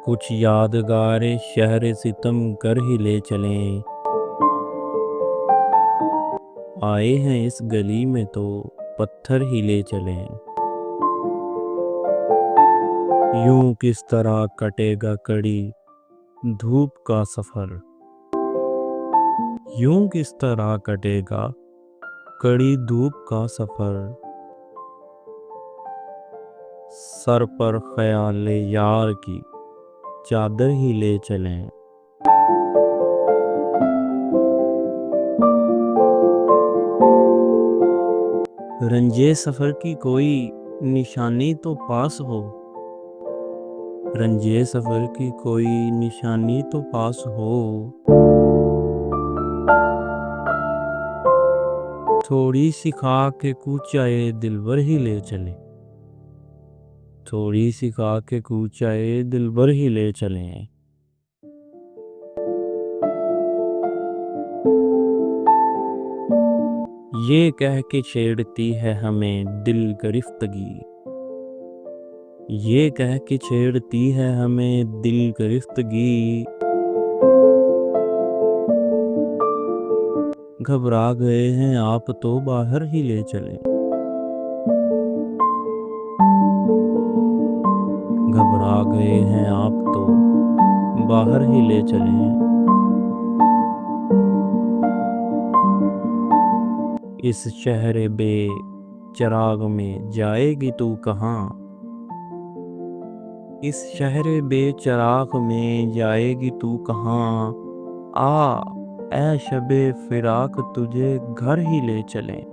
कुछ यादगार शहर सितम कर ही ले चलें। आए हैं इस गली में तो पत्थर ही ले चलें। यूं किस तरह कटेगा कड़ी धूप का सफर। यूं किस तरह कटेगा कड़ी धूप का सफर। सर पर ख्याल यार की चादर ही ले चलें। रंजे सफर की कोई निशानी तो पास हो। रंजे सफर की कोई निशानी तो पास हो। थोड़ी सी खा के कूचाए दिलबर ही ले चले। थोड़ी सी खा के कूचाए दिलबर ही ले चलें। ये कह के छेड़ती है हमें दिल गिरफ्तगी। ये कह के छेड़ती है हमें दिल गिरफ्तगी। घबरा गए हैं आप तो बाहर ही ले चलें। घबरा गए हैं आप तो बाहर ही ले चलें। इस शहर बे चिराग में जाएगी तू कहाँ। इस शहर बे चिराग में जाएगी तू कहाँ। आ ऐ शबे फिराक तुझे घर ही ले चलें।